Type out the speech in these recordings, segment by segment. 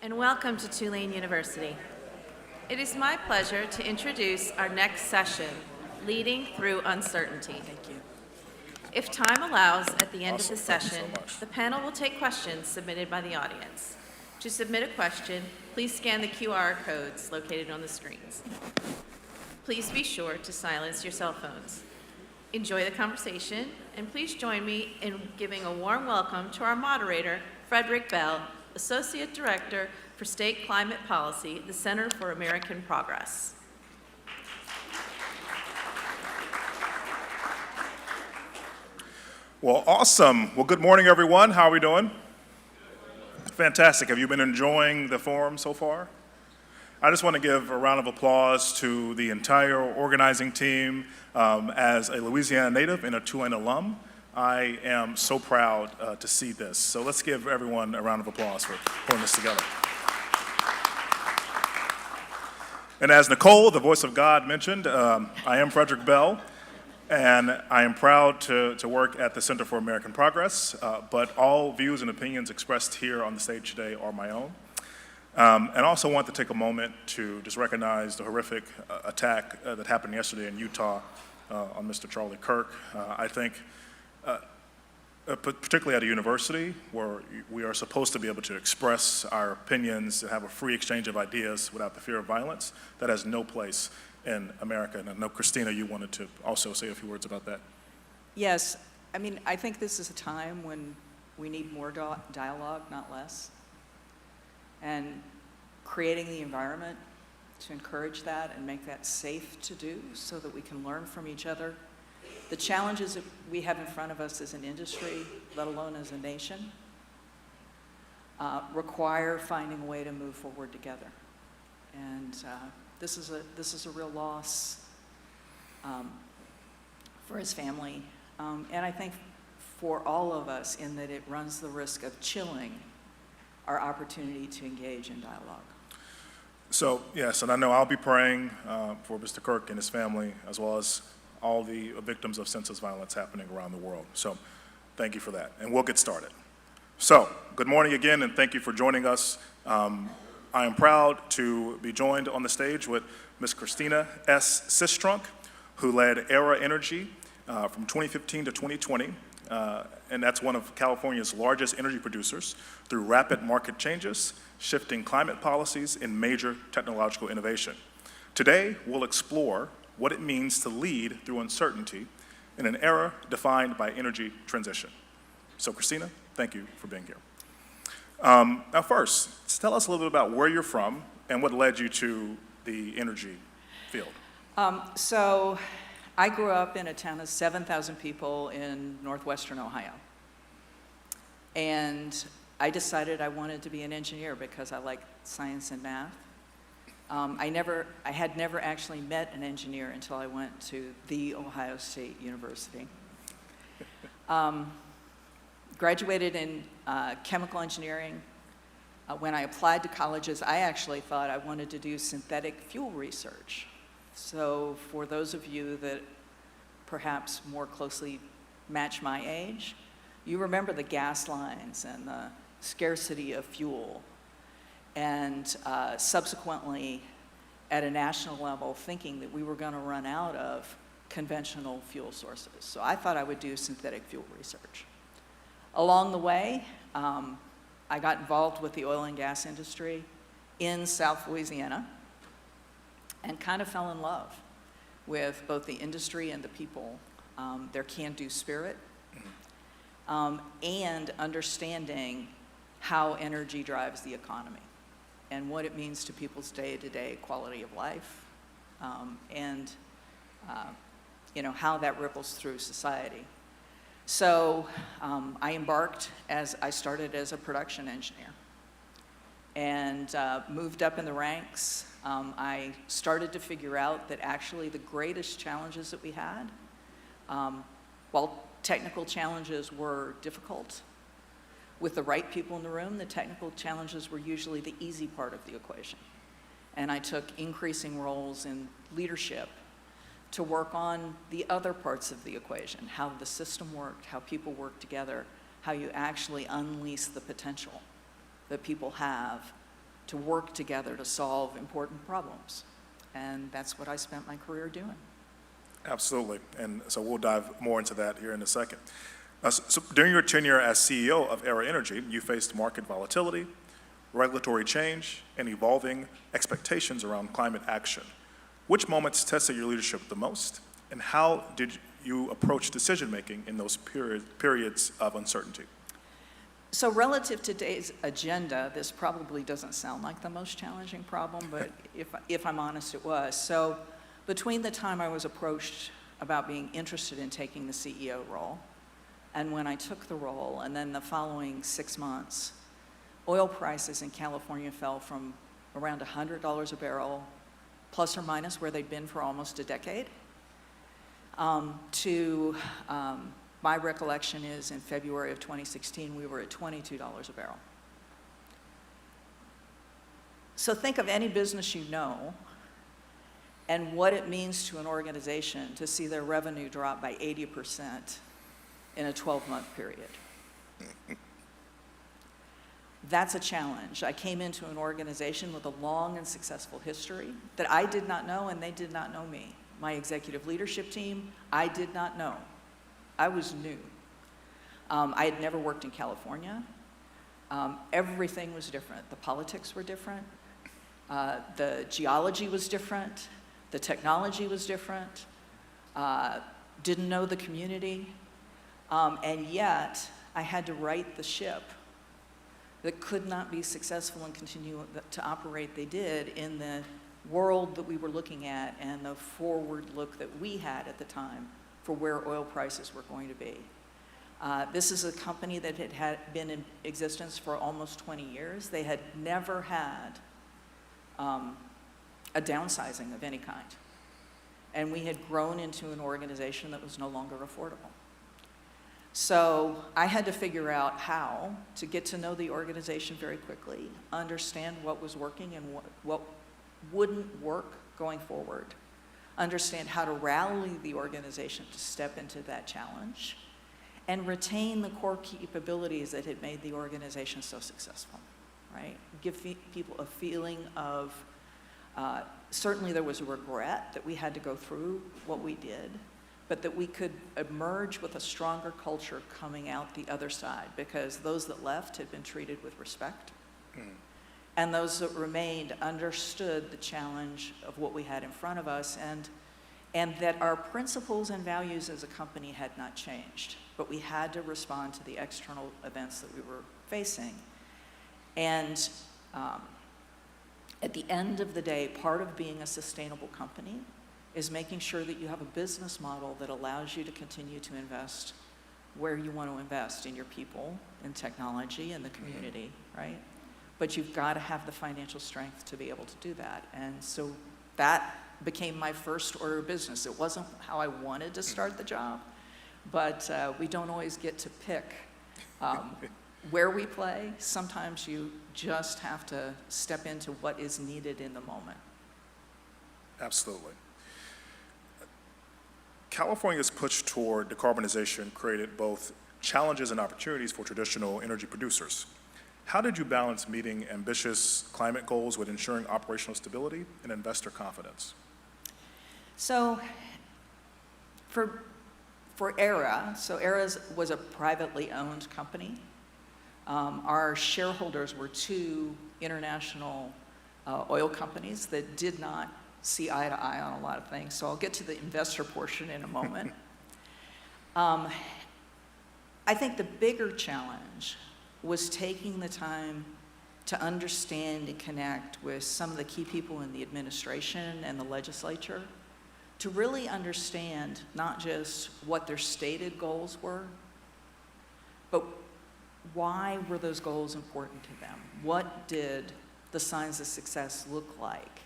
and welcome to Tulane University. It is my pleasure to introduce our next session, Leading Through Uncertainty. Thank you. If time allows, at the end of the Awesome. Thank you session, so much. the panel will take questions submitted by the audience. To submit a question, please scan the QR codes located on the screens. Please be sure to silence your cell phones. Enjoy the conversation, and please join me in giving a warm welcome to our moderator, Frederick Bell, Associate Director for State Climate Policy at the Center for American Progress. Well, awesome. Well, good morning, everyone. How are we doing? Fantastic. Have you been enjoying the forum so far? I just want to give a round of applause to the entire organizing team. As a Louisiana native and a Tulane alum, I am so proud to see this. So let's give everyone a round of applause for pulling this together. And as Nicole, the voice of God, mentioned, I am Frederick Bell, and I am proud to work at the Center for American Progress, but all views and opinions expressed here on the stage today are my own. And also want to take a moment to just recognize the horrific attack that happened yesterday in Utah on Mr. Charlie Kirk. I think, particularly at a university where we are supposed to be able to express our opinions and have a free exchange of ideas without the fear of violence, that has no place in America. And I know, Christina, you wanted to also say a few words about that. Yes, I mean, I think this is a time when we need more dialogue, not less. And creating the environment to encourage that and make that safe to do so that we can learn from each other. The challenges that we have in front of us as an industry, let alone as a nation, require finding a way to move forward together. And this is a real loss for his family, and I think for all of us, in that it runs the risk of chilling our opportunity to engage in dialogue. So, yes, and I know I'll be praying for Mr. Kirk and his family, as well as all the victims of senseless violence happening around the world. So, thank you for that, and we'll get started. So, good morning again, and thank you for joining us. I am proud to be joined on the stage with Ms. Christina S. Sistrunk, who led Aera Energy from 2015 to 2020, and that's one of California's largest energy producers, through rapid market changes, shifting climate policies, and major technological innovation. Today, we'll explore what it means to lead through uncertainty in an era defined by energy transition. So, Christina, thank you for being here. Now first, tell us a little bit about where you're from and what led you to the energy field. So I grew up in a town of 7,000 people in northwestern Ohio. And I decided I wanted to be an engineer because I like science and math. I had never actually met an engineer until I went to The Ohio State University. Graduated in chemical engineering. When I applied to colleges, I actually thought I wanted to do synthetic fuel research. So for those of you that perhaps more closely match my age, you remember the gas lines and the scarcity of fuel, and subsequently at a national level thinking that we were going to run out of conventional fuel sources. So I thought I would do synthetic fuel research. Along the way, I got involved with the oil and gas industry in South Louisiana and kind of fell in love with both the industry and the people, their can-do spirit, and understanding how energy drives the economy and what it means to people's day-to-day quality of life, and how that ripples through society. So I started as a production engineer and moved up in the ranks. I started to figure out that actually the greatest challenges that we had, while technical challenges were difficult, with the right people in the room, the technical challenges were usually the easy part of the equation. And I took increasing roles in leadership to work on the other parts of the equation, how the system worked, how people work together, how you actually unleash the potential that people have to work together to solve important problems. And that's what I spent my career doing. Absolutely. And so we'll dive more into that here in a second. So during your tenure as CEO of Aera Energy, you faced market volatility, regulatory change, and evolving expectations around climate action. Which moments tested your leadership the most, and how did you approach decision-making in those periods of uncertainty? So relative to today's agenda, this probably doesn't sound like the most challenging problem, but if I'm honest, it was. So between the time I was approached about being interested in taking the CEO role, and when I took the role, and then the following 6 months, oil prices in California fell from around $100 a barrel, plus or minus where they'd been for almost a decade, to my recollection is in February of 2016, we were at $22 a barrel. So think of any business you know and what it means to an organization to see their revenue drop by 80% in a 12-month period. That's a challenge. I came into an organization with a long and successful history that I did not know, and they did not know me. My executive leadership team, I did not know. I was new. I had never worked in California. Everything was different. The politics were different. The geology was different. The technology was different. Didn't know the community. And yet, I had to right the ship that could not be successful and continue to operate they did in the world that we were looking at and the forward look that we had at the time for where oil prices were going to be. This is a company that had been in existence for almost 20 years. They had never had a downsizing of any kind. And we had grown into an organization that was no longer affordable. So I had to figure out how to get to know the organization very quickly, understand what was working and what wouldn't work going forward, understand how to rally the organization to step into that challenge, and retain the core capabilities that had made the organization so successful, right? Give people a feeling of, certainly there was a regret that we had to go through what we did, but that we could emerge with a stronger culture coming out the other side, because those that left had been treated with respect. And those that remained understood the challenge of what we had in front of us, and that our principles and values as a company had not changed, but we had to respond to the external events that we were facing. And at the end of the day, part of being a sustainable company is making sure that you have a business model that allows you to continue to invest where you want to invest, in your people, in technology, in the community, right? But you've got to have the financial strength to be able to do that. And so that became my first order of business. It wasn't how I wanted to start the job, but we don't always get to pick where we play. Sometimes you just have to step into what is needed in the moment. Absolutely. California's push toward decarbonization created both challenges and opportunities for traditional energy producers. How did you balance meeting ambitious climate goals with ensuring operational stability and investor confidence? So for Aera, so Aera was a privately owned company. Our shareholders were two international oil companies that did not see eye to eye on a lot of things. So I'll get to the investor portion in a moment. I think the bigger challenge was taking the time to understand and connect with some of the key people in the administration and the legislature to really understand not just what their stated goals were, but why were those goals important to them? What did the signs of success look like?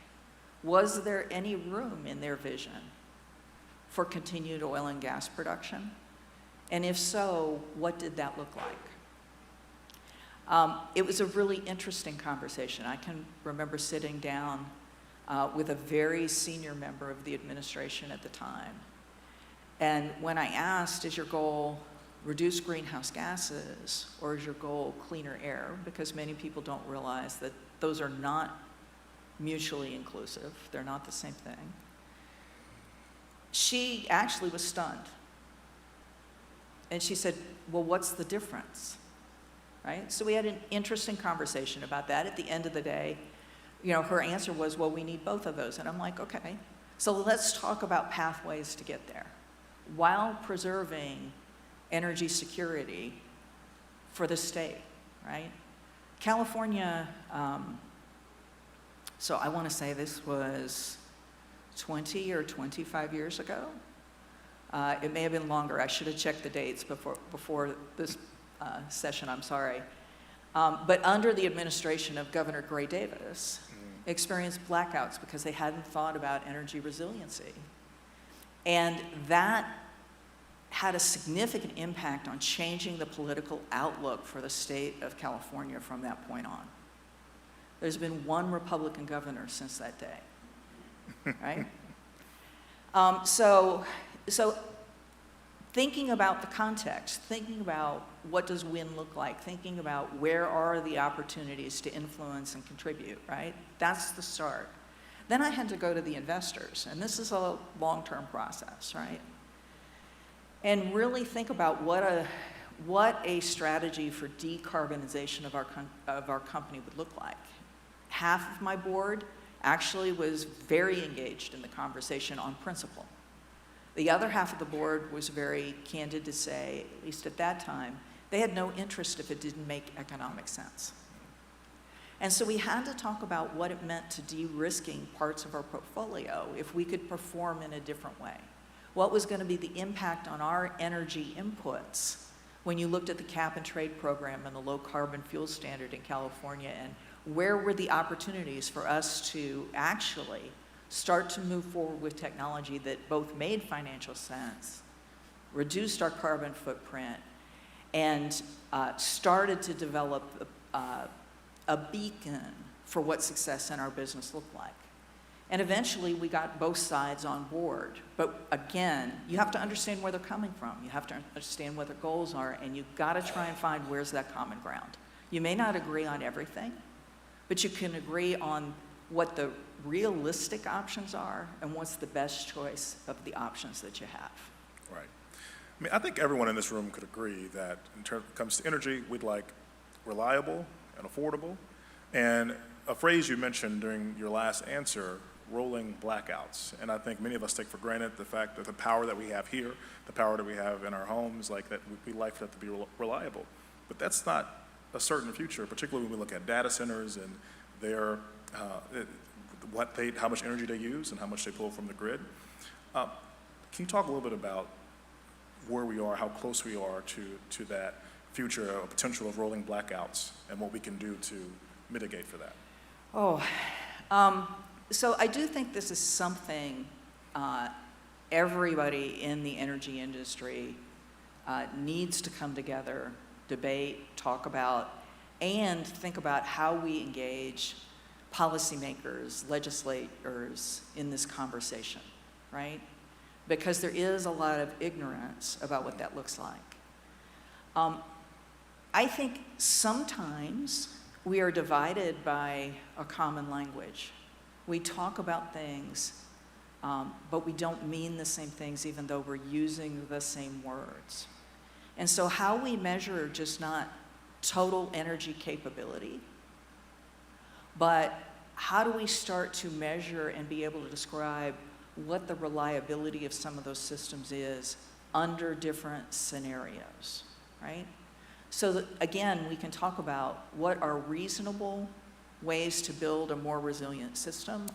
Was there any room in their vision for continued oil and gas production? And if so, what did that look like? It was a really interesting conversation. I can remember sitting down with a very senior member of the administration at the time. And when I asked, is your goal reduce greenhouse gases, or is your goal cleaner air? Because many people don't realize that those are not mutually inclusive. They're not the same thing. She actually was stunned. And she said, well, what's the difference? Right? So we had an interesting conversation about that. At the end of the day, her answer was, well, we need both of those. And I'm like, okay, so let's talk about pathways to get there while preserving energy security for the state, right? California, so I want to say this was 20 or 25 years ago. It may have been longer. I should have checked the dates before this session, I'm sorry. But under the administration of Governor Gray Davis, experienced blackouts because they hadn't thought about energy resiliency. And that had a significant impact on changing the political outlook for the state of California from that point on. There's been one Republican governor since that day, right? So thinking about the context, thinking about what does win look like, thinking about where are the opportunities to influence and contribute, right? That's the start. Then I had to go to the investors, and this is a long-term process, right? And really think about what a strategy for decarbonization of our company would look like. Half of my board actually was very engaged in the conversation on principle. The other half of the board was very candid to say, at least at that time, they had no interest if it didn't make economic sense. And so we had to talk about what it meant to de-risking parts of our portfolio if we could perform in a different way. What was going to be the impact on our energy inputs when you looked at the cap and trade program and the low carbon fuel standard in California, and where were the opportunities for us to actually start to move forward with technology that both made financial sense, reduced our carbon footprint, and started to develop a beacon for what success in our business looked like. And eventually we got both sides on board. But again, you have to understand where they're coming from. You have to understand what their goals are, and you've got to try and find where's that common ground. You may not agree on everything, but you can agree on what the realistic options are and what's the best choice of the options that you have. Right. I mean, I think everyone in this room could agree that in terms when it comes to energy, we'd like reliable and affordable. And a phrase you mentioned during your last answer, rolling blackouts. And I think many of us take for granted the fact that the power that we have here, the power that we have in our homes, like that we like for that to be reliable. But that's not a certain future, particularly when we look at data centers and their how much energy they use and how much they pull from the grid. Can you talk a little bit about where we are, how close we are to that future or potential of rolling blackouts and what we can do to mitigate for that? So I do think this is something everybody in the energy industry needs to come together, debate, talk about, and think about how we engage policymakers, legislators in this conversation, right? Because there is a lot of ignorance about what that looks like. I think sometimes we are divided by a common language. We talk about things, but we don't mean the same things even though we're using the same words. And so how we measure just not total energy capability, but how do we start to measure and be able to describe what the reliability of some of those systems is under different scenarios, right? So that, again, we can talk about what are reasonable ways to build a more resilient system.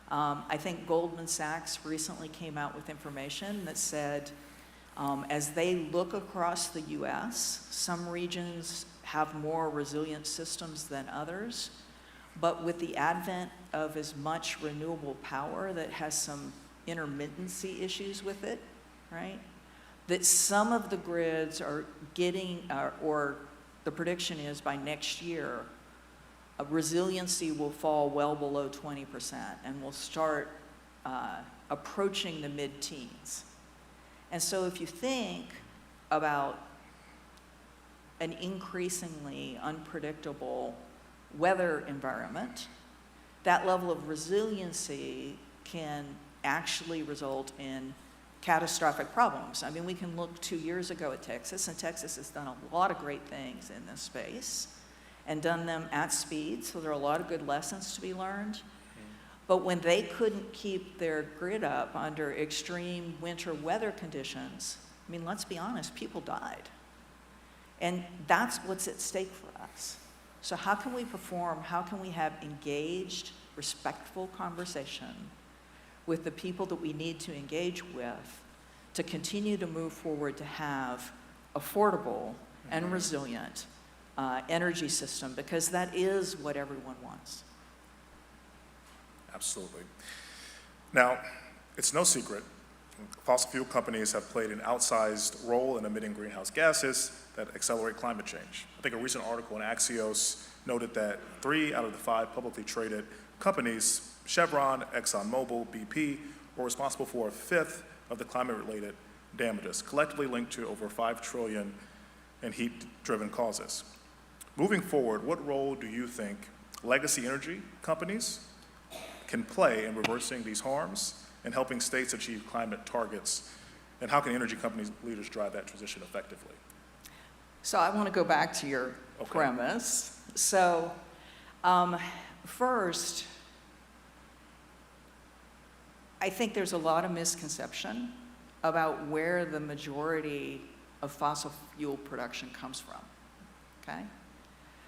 I think Goldman Sachs recently came out with information that said, as they look across the US, some regions have more resilient systems than others, but with the advent of as much renewable power that has some intermittency issues with it, right? That some of the grids are getting, or the prediction is by next year, resiliency will fall well below 20% and will start approaching the mid-teens. And so if you think about an increasingly unpredictable weather environment, that level of resiliency can actually result in catastrophic problems. I mean, we can look 2 years ago at Texas, and Texas has done a lot of great things in this space and done them at speed, so there are a lot of good lessons to be learned. But when they couldn't keep their grid up under extreme winter weather conditions, I mean, let's be honest, people died. And that's what's at stake for us. So how can we perform, how can we have engaged, respectful conversation with the people that we need to engage with to continue to move forward to have affordable and resilient energy system, because that is what everyone wants. Absolutely. Now, it's no secret, fossil fuel companies have played an outsized role in emitting greenhouse gases that accelerate climate change. I think a recent article in Axios noted that 3 out of the 5 publicly traded companies, Chevron, ExxonMobil, BP, were responsible for a fifth of the climate-related damages, collectively linked to over $5 trillion in heat-driven causes. Moving forward, what role do you think legacy energy companies can play in reversing these harms and helping states achieve climate targets? And how can energy companies leaders drive that transition effectively? So I want to go back to your premise. So first, I think there's a lot of misconception about where the majority of fossil fuel production comes from, okay?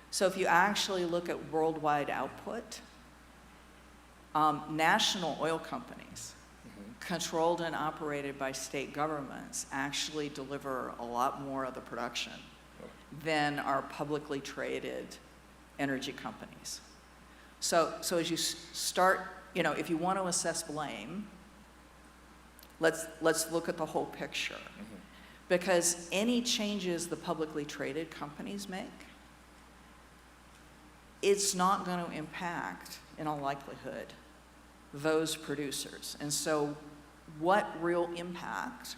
So if you actually look at worldwide output, national oil companies controlled and operated by state governments actually deliver a lot more of the production than our publicly traded energy companies. So as you start, you know, if you want to assess blame, let's look at the whole picture. Because any changes the publicly traded companies make, it's not going to impact, in all likelihood, those producers. And so what real impact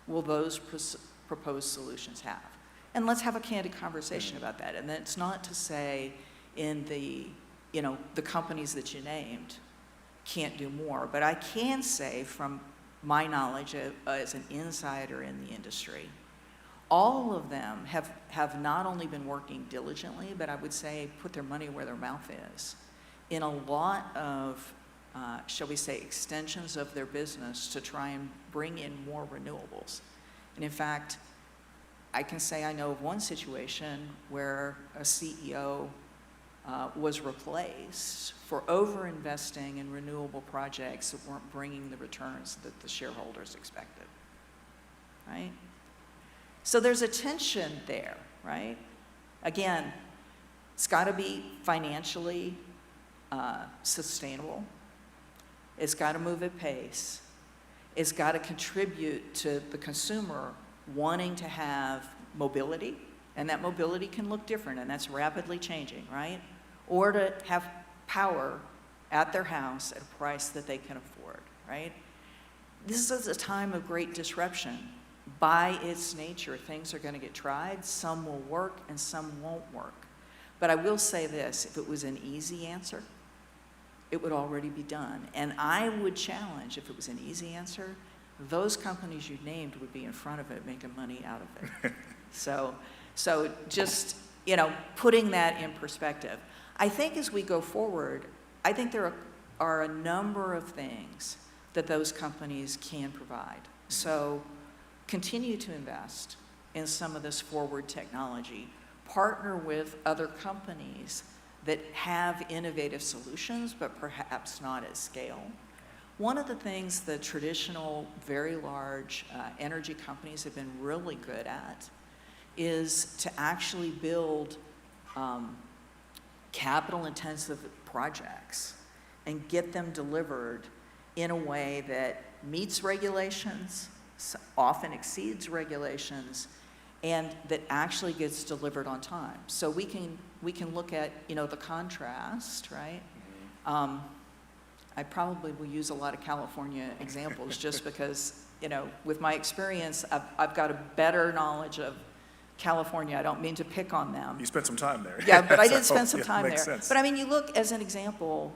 will those proposed solutions have? And let's have a candid conversation about that. And it's not to say in the companies that you named can't do more, but I can say from my knowledge as an insider in the industry, all of them have not only been working diligently, but I would say put their money where their mouth is in a lot of, shall we say, extensions of their business to try and bring in more renewables. And in fact, I can say I know of one situation where a CEO was replaced for over-investing in renewable projects that weren't bringing the returns that the shareholders expected, right? So there's a tension there, right? Again, it's got to be financially sustainable. It's got to move at pace. It's got to contribute to the consumer wanting to have mobility, and that mobility can look different, and that's rapidly changing, right? Or to have power at their house at a price that they can afford, right? This is a time of great disruption. By its nature, things are going to get tried. Some will work and some won't work. But I will say this, if it was an easy answer, it would already be done. And I would challenge, if it was an easy answer, those companies you named would be in front of it making money out of it. So just, putting that in perspective. I think as we go forward, I think there are a number of things that those companies can provide. So continue to invest in some of this forward technology. Partner with other companies that have innovative solutions, but perhaps not at scale. One of the things the traditional, very large energy companies have been really good at is to actually build capital-intensive projects and get them delivered in a way that meets regulations, often exceeds regulations, and that actually gets delivered on time. So we can look at the contrast, right? I probably will use a lot of California examples just because with my experience, I've got a better knowledge of California. I don't mean to pick on them. You spent some time there. Yeah, but I did So, spend some yeah, time makes there. sense. But I mean, you look, as an example,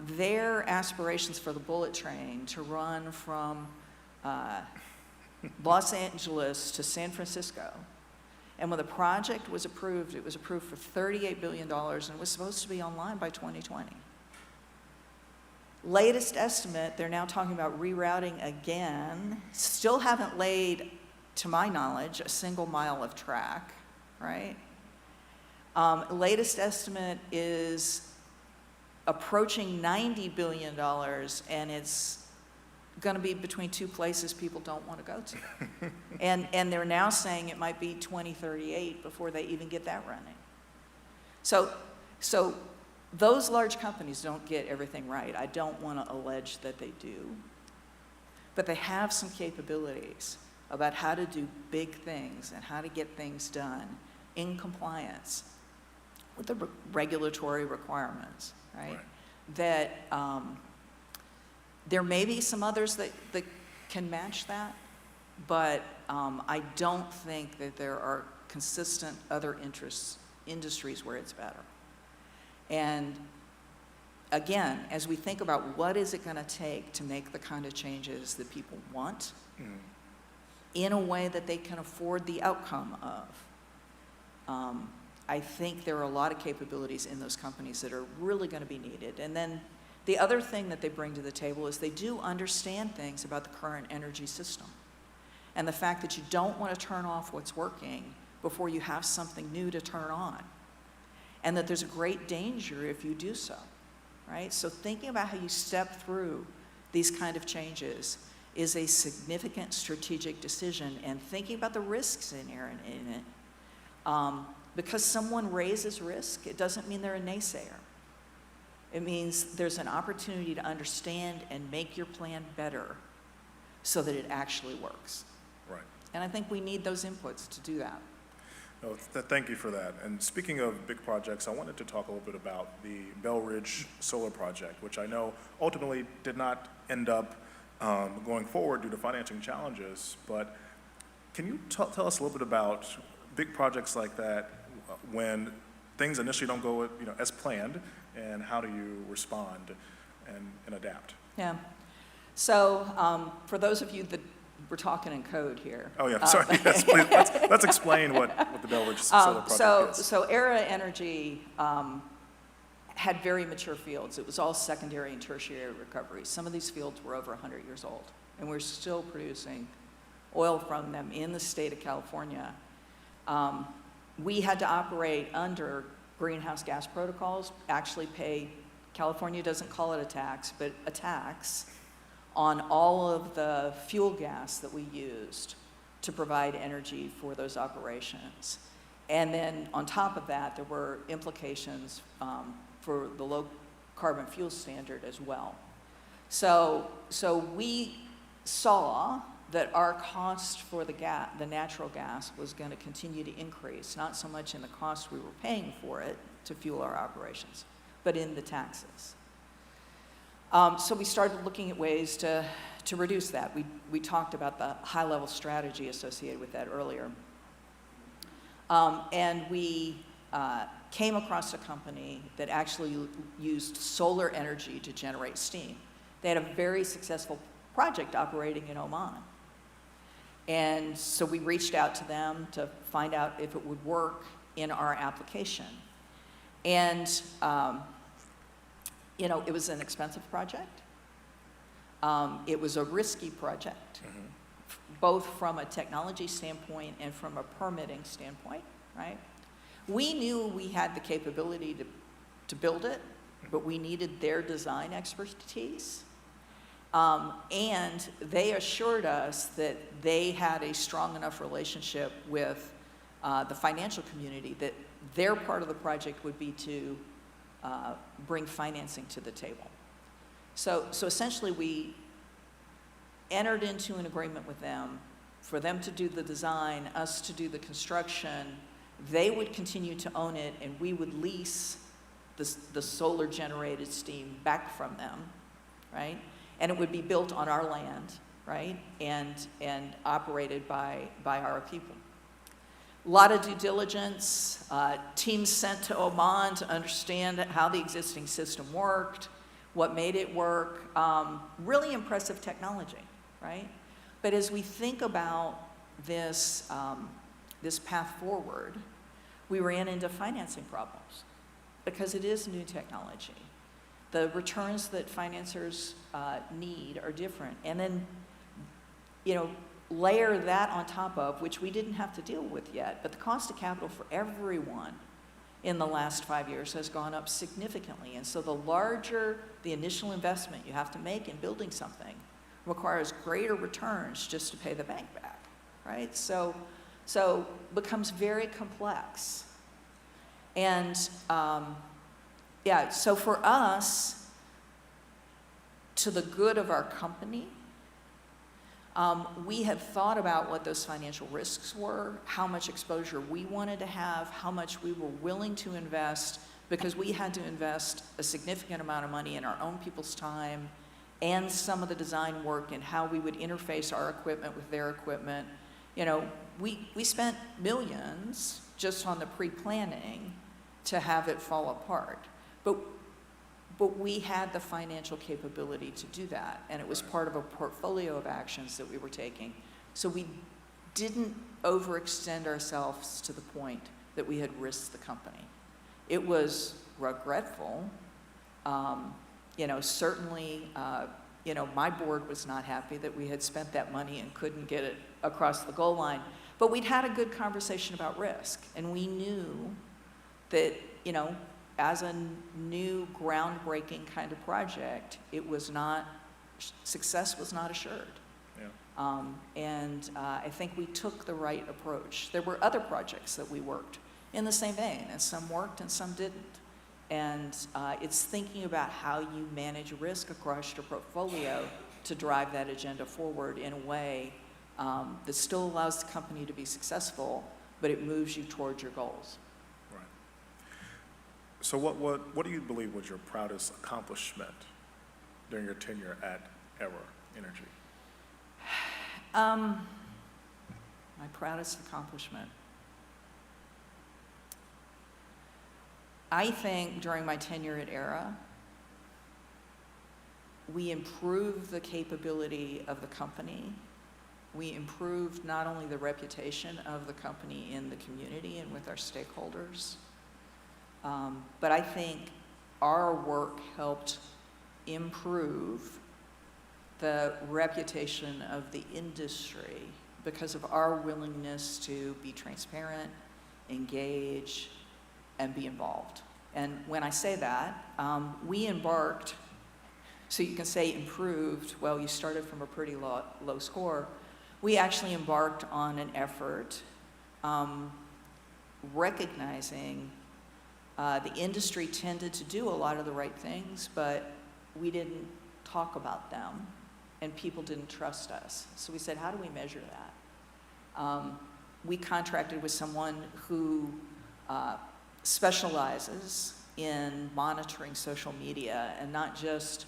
their aspirations for the bullet train to run from Los Angeles to San Francisco. And when the project was approved, it was approved for $38 billion, and it was supposed to be online by 2020. Latest estimate, they're now talking about rerouting again. Still haven't laid, to my knowledge, a single mile of track, right? Latest estimate is approaching $90 billion, and it's going to be between two places people don't want to go to. And they're now saying it might be 2038 before they even get that running. So those large companies don't get everything right. I don't want to allege that they do. But they have some capabilities about how to do big things and how to get things done in compliance with the regulatory requirements, right? That there may be some others that can match that, but I don't think that there are consistent other industries where it's better. And again, as we think about what is it going to take to make the kind of changes that people want in a way that they can afford the outcome of, I think there are a lot of capabilities in those companies that are really going to be needed. And then the other thing that they bring to the table is they do understand things about the current energy system. And the fact that you don't want to turn off what's working before you have something new to turn on. And that there's a great danger if you do so, right? So thinking about how you step through these kind of changes is a significant strategic decision, and thinking about the risks inherent in it. Because someone raises risk, it doesn't mean they're a naysayer. It means there's an opportunity to understand and make your plan better so that it actually works. Right. And I think we need those inputs to do that. No, thank you for that. And speaking of big projects, I wanted to talk a little bit about the Bell Ridge Solar Project, which I know ultimately did not end up going forward due to financing challenges. But can you tell us a little bit about big projects like that when things initially don't go as planned, and how do you respond and adapt? Yeah. So for those of you that we're talking in code here. Oh, yeah, sorry. Yes, please, let's explain what the Bell Ridge Solar Project is. So Aera Energy had very mature fields. It was all secondary and tertiary recovery. Some of these fields were over 100 years old, and we're still producing oil from them in the state of California. We had to operate under greenhouse gas protocols, actually pay, California doesn't call it a tax, but a tax on all of the fuel gas that we used to provide energy for those operations. And then on top of that, there were implications for the low carbon fuel standard as well. So we saw that our cost for the natural gas was going to continue to increase, not so much in the cost we were paying for it to fuel our operations, but in the taxes. So we started looking at ways to reduce that. We talked about the high-level strategy associated with that earlier. And we came across a company that actually used solar energy to generate steam. They had a very successful project operating in Oman. And so we reached out to them to find out if it would work in our application. And it was an expensive project. It was a risky project, both from a technology standpoint and from a permitting standpoint, right? We knew we had the capability to build it, but we needed their design expertise. And they assured us that they had a strong enough relationship with the financial community that their part of the project would be to bring financing to the table. So essentially we entered into an agreement with them for them to do the design, us to do the construction. They would continue to own it, and we would lease the solar generated steam back from them, right? And it would be built on our land, right? And operated by our people. lot of due diligence, teams sent to Oman to understand how the existing system worked, what made it work. Really impressive technology, right? But as we think about this, this path forward, we ran into financing problems because it is new technology. The returns that financiers need are different. And then, layer that on top of, which we didn't have to deal with yet, but the cost of capital for everyone in the last 5 years has gone up significantly. And so the larger the initial investment you have to make in building something requires greater returns just to pay the bank back, right? So becomes very complex. And so for us, to the good of our company, we have thought about what those financial risks were, how much exposure we wanted to have, how much we were willing to invest, because we had to invest a significant amount of money in our own people's time and some of the design work and how we would interface our equipment with their equipment. We spent millions just on the pre-planning to have it fall apart. But we had the financial capability to do that, and it was part of a portfolio of actions that we were taking. So we didn't overextend ourselves to the point that we had risked the company. It was regretful. Certainly, my board was not happy that we had spent that money and couldn't get it across the goal line. But we'd had a good conversation about risk, and we knew that, as a new groundbreaking kind of project, success was not assured. Yeah. I think we took the right approach. There were other projects that we worked in the same vein, and some worked and some didn't. And it's thinking about how you manage risk across your portfolio to drive that agenda forward in a way that still allows the company to be successful, but it moves you towards your goals. So what do you believe was your proudest accomplishment during your tenure at Aera Energy? My proudest accomplishment. I think during my tenure at Aera, we improved the capability of the company. We improved not only the reputation of the company in the community and with our stakeholders, but I think our work helped improve the reputation of the industry because of our willingness to be transparent, engage, and be involved. And when I say that, we embarked, so you can say improved, well, you started from a pretty low score. We actually embarked on an effort recognizing the industry tended to do a lot of the right things, but we didn't talk about them, and people didn't trust us. So we said, how do we measure that? We contracted with someone who specializes in monitoring social media, and not just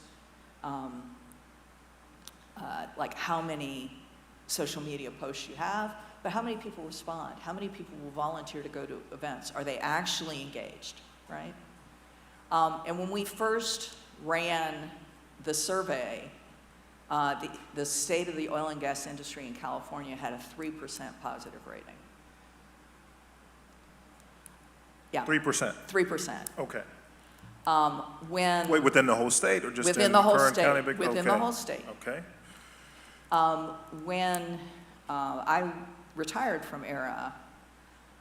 like how many social media posts you have, but how many people respond? How many people will volunteer to go to events? Are they actually engaged, right? And when we first ran the survey, the state of the oil and gas industry in California had a 3% positive rating. Yeah. 3%? 3%. Okay. Wait, within the whole state or just within in the whole Kern state? County? Within the whole state. Okay. When I retired from Aera,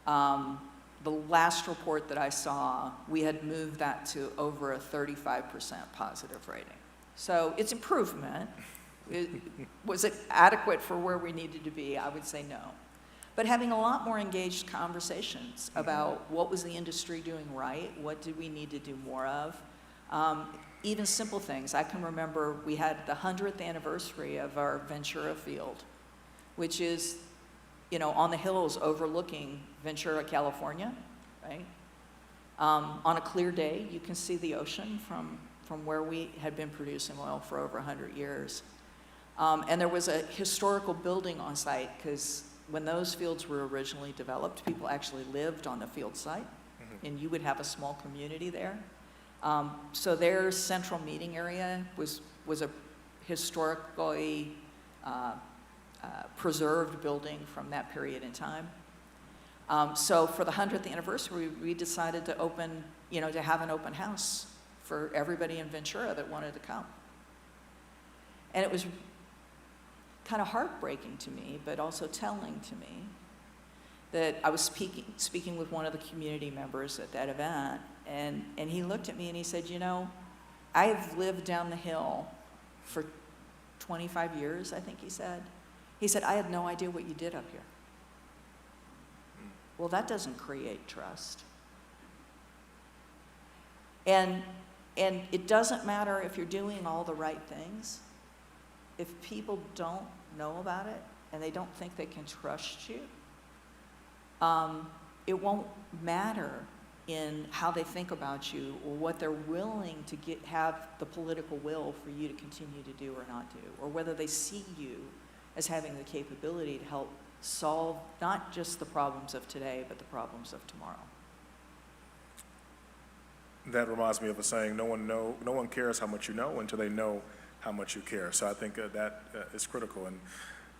the last report that I saw, we had moved that to over a 35% positive rating. So it's improvement. Was it adequate for where we needed to be? I would say no. But having a lot more engaged conversations about what was the industry doing right, what did we need to do more of, even simple things. I can remember we had the 100th anniversary of our Ventura field, which is, on the hills overlooking Ventura, California, right? On a clear day, you can see the ocean from where we had been producing oil for over 100 years. And there was a historical building on site because when those fields were originally developed, people actually lived on the field site, and you would have a small community there. So their central meeting area was a historically preserved building from that period in time. So for the 100th anniversary, we decided to open, to have an open house for everybody in Ventura that wanted to come. And it was kind of heartbreaking to me, but also telling to me that I was speaking with one of the community members at that event, and he looked at me and he said, I have lived down the hill for 25 years, I think he said. He said, I had no idea what you did up here. Well, that doesn't create trust. And it doesn't matter if you're doing all the right things. If people don't know about it and they don't think they can trust you, it won't matter in how they think about you or what they're willing to have the political will for you to continue to do or not do, or whether they see you as having the capability to help solve not just the problems of today, but the problems of tomorrow. That reminds me of a saying, no one cares how much you know until they know how much you care. So I think that is critical. And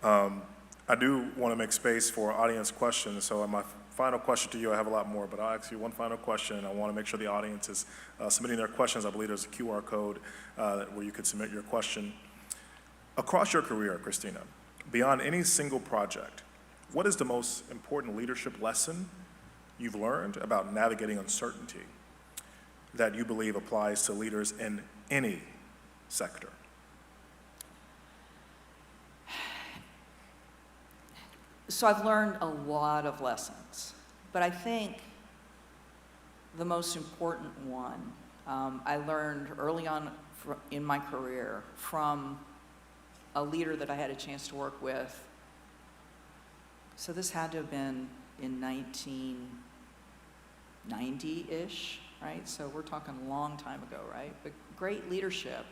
I do want to make space for audience questions. So my final question to you, I have a lot more, but I'll ask you one final question. I want to make sure the audience is submitting their questions. I believe there's a QR code where you could submit your question. Across your career, Christina, beyond any single project, what is the most important leadership lesson you've learned about navigating uncertainty that you believe applies to leaders in any sector? So I've learned a lot of lessons, but I think the most important one I learned early on in my career from a leader that I had a chance to work with. So this had to have been in 1990-ish, right? So we're talking a long time ago, right? But great leadership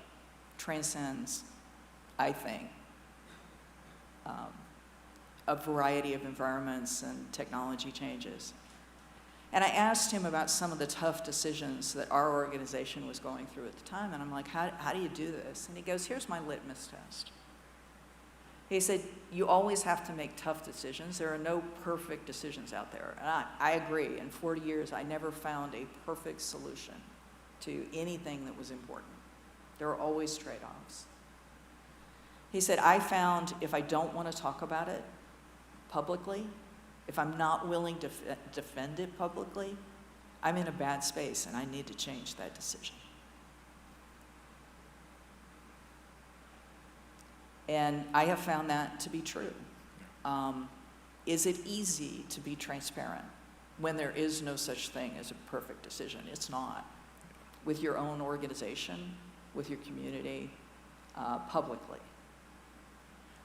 transcends, I think, a variety of environments and technology changes. And I asked him about some of the tough decisions that our organization was going through at the time, and I'm like, how do you do this? And he goes, here's my litmus test. He said, you always have to make tough decisions. There are no perfect decisions out there. And I agree. In 40 years, I never found a perfect solution to anything that was important. There are always trade-offs. He said, I found if I don't want to talk about it publicly, if I'm not willing to defend it publicly, I'm in a bad space and I need to change that decision. And I have found that to be true. Is it easy to be transparent when there is no such thing as a perfect decision? It's not. With your own organization, with your community, publicly.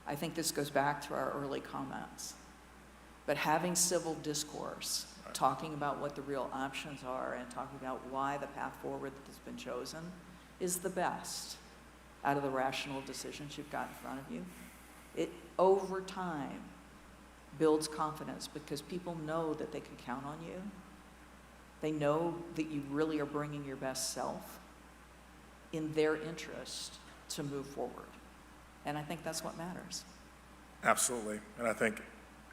I think this goes back to our early comments. But having civil discourse, talking about what the real options are and talking about why the path forward that has been chosen is the best out of the rational decisions you've got in front of you. It, over time, builds confidence because people know that they can count on you. They know that you really are bringing your best self in their interest to move forward. And I think that's what matters. Absolutely. And I think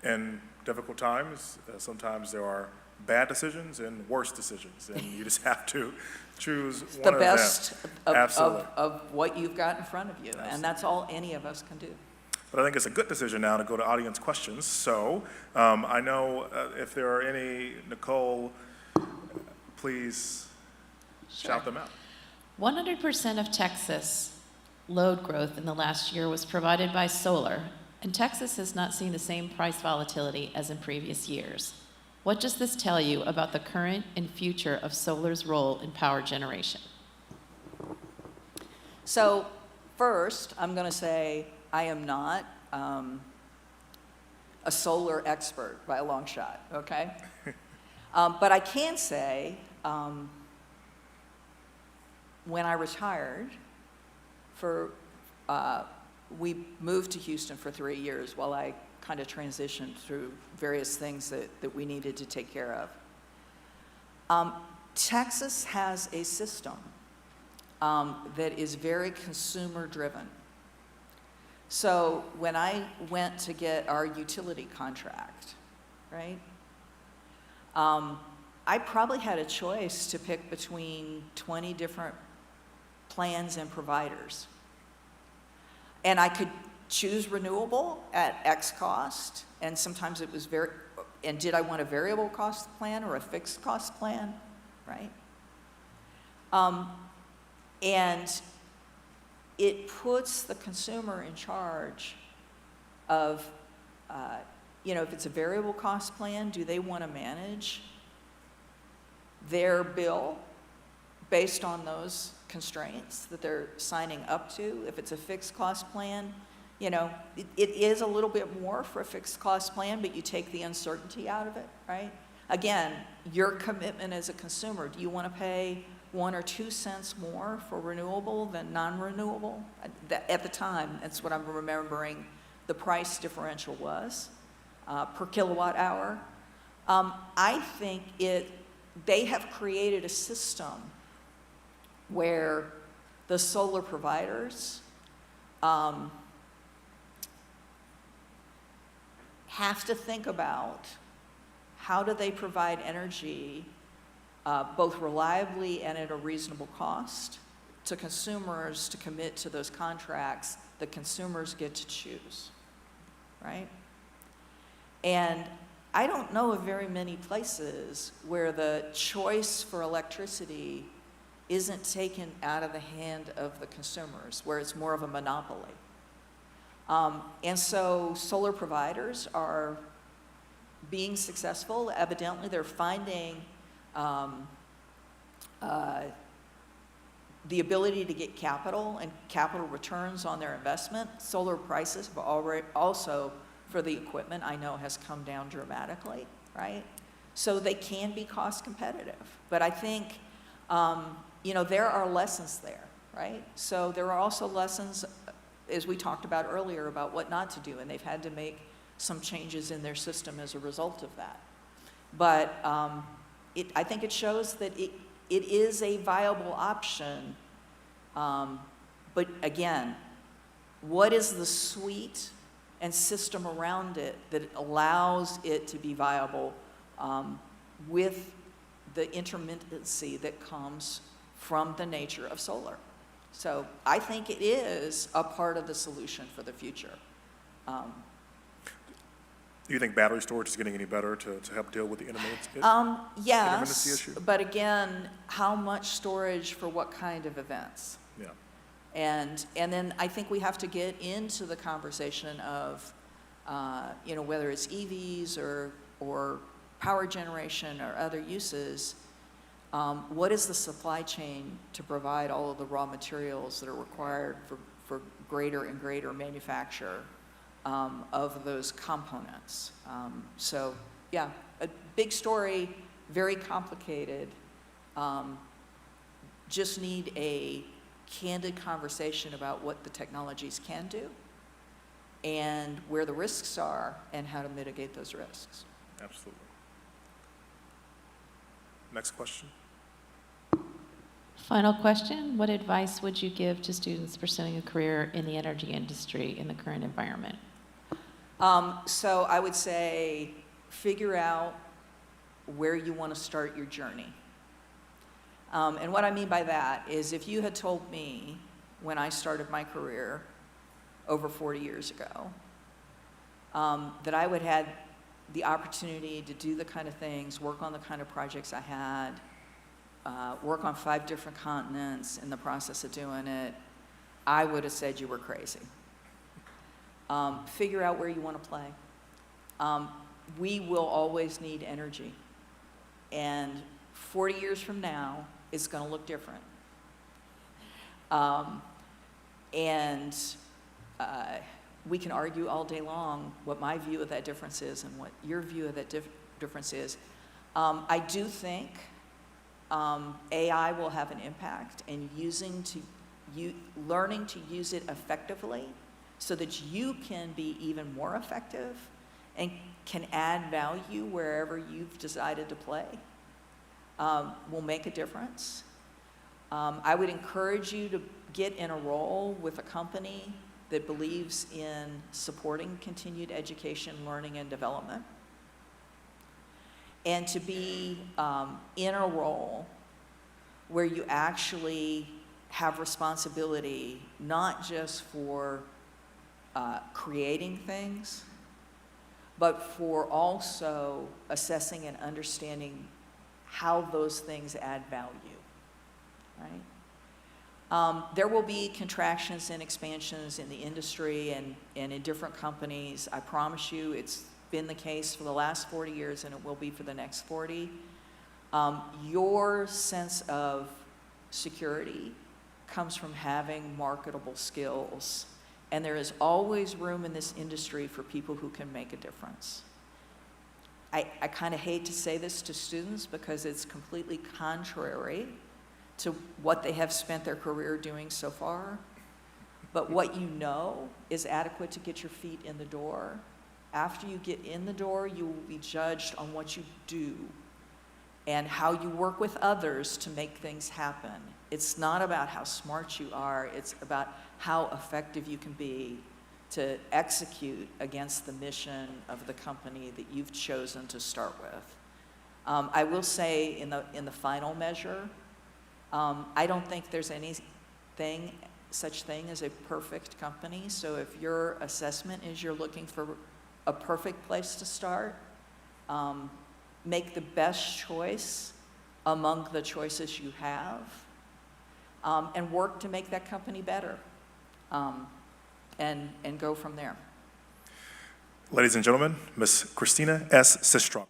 in difficult times, sometimes there are bad decisions and worse decisions, and you just have to choose one of them. The best of what you've got in front of you, Absolutely. and that's all any of us can do. But I think it's a good decision now to go to audience questions. So I know if there are any, Nicole, please shout them out. 100% of Texas load growth in the last year was provided by solar, and Texas has not seen the same price volatility as in previous years. What does this tell you about the current and future of solar's role in power generation? So first, I'm going to say I am not a solar expert by a long shot, okay? But I can say when I retired, we moved to Houston for 3 years while I kind of transitioned through various things that we needed to take care of. Texas has a system that is very consumer-driven. So when I went to get our utility contract, right, I probably had a choice to pick between 20 different plans and providers. And I could choose renewable at X cost, and sometimes it was and did I want a variable cost plan or a fixed cost plan, right? And it puts the consumer in charge of, if it's a variable cost plan, do they want to manage their bill based on those constraints that they're signing up to? If it's a fixed cost plan, it is a little bit more for a fixed cost plan, but you take the uncertainty out of it, right? Again, your commitment as a consumer, do you want to pay 1 or 2 cents more for renewable than non-renewable? At the time, that's what I'm remembering the price differential was per kilowatt hour. I think they have created a system where the solar providers have to think about how do they provide energy both reliably and at a reasonable cost to consumers to commit to those contracts that consumers get to choose, right? And I don't know of very many places where the choice for electricity isn't taken out of the hand of the consumers, where it's more of a monopoly. And so solar providers are being successful. Evidently, they're finding the ability to get capital and capital returns on their investment. Solar prices have already also, for the equipment, I know has come down dramatically, right? So they can be cost competitive. But I think, there are lessons there, right? So there are also lessons, as we talked about earlier, about what not to do, and they've had to make some changes in their system as a result of that. But I think it shows that it is a viable option. But again, what is the suite and system around it that allows it to be viable with the intermittency that comes from the nature of solar? So I think it is a part of the solution for the future. Do you think battery storage is getting any better to help deal with the intermittency Yes, issue? but again, how much storage for what kind of events? Yeah. And then I think we have to get into the conversation of, whether it's EVs or power generation or other uses, what is the supply chain to provide all of the raw materials that are required for greater and greater manufacture of those components. So yeah, a big story, very complicated. Just need a candid conversation about what the technologies can do and where the risks are and how to mitigate those risks. Absolutely. Next question. Final question, what advice would you give to students pursuing a career in the energy industry in the current environment? So I would say figure out where you want to start your journey. And what I mean by that is if you had told me when I started my career over 40 years ago that I would have the opportunity to do the kind of things, work on the kind of projects I had, work on 5 different continents in the process of doing it, I would have said you were crazy. Figure out where you want to play. We will always need energy. And 40 years from now, it's going to look different. We can argue all day long what my view of that difference is and what your view of that difference is. I do think AI will have an impact, and learning to use it effectively so that you can be even more effective and can add value wherever you've decided to play, will make a difference. I would encourage you to get in a role with a company that believes in supporting continued education, learning, and development, and to be in a role where you actually have responsibility not just for creating things, but for also assessing and understanding how those things add value, right? There will be contractions and expansions in the industry and in different companies. I promise you, it's been the case for the last 40 years and it will be for the next 40. Your sense of security comes from having marketable skills, and there is always room in this industry for people who can make a difference. I kind of hate to say this to students because it's completely contrary to what they have spent their career doing so far, but what you know is adequate to get your feet in the door. After you get in the door, you will be judged on what you do and how you work with others to make things happen. It's not about how smart you are, it's about how effective you can be to execute against the mission of the company that you've chosen to start with. I will say in the final measure, I don't think there's such thing as a perfect company. So if your assessment is you're looking for a perfect place to start, make the best choice among the choices you have, and work to make that company better, and go from there. Ladies and gentlemen, Ms. Christina S. Sistrunk.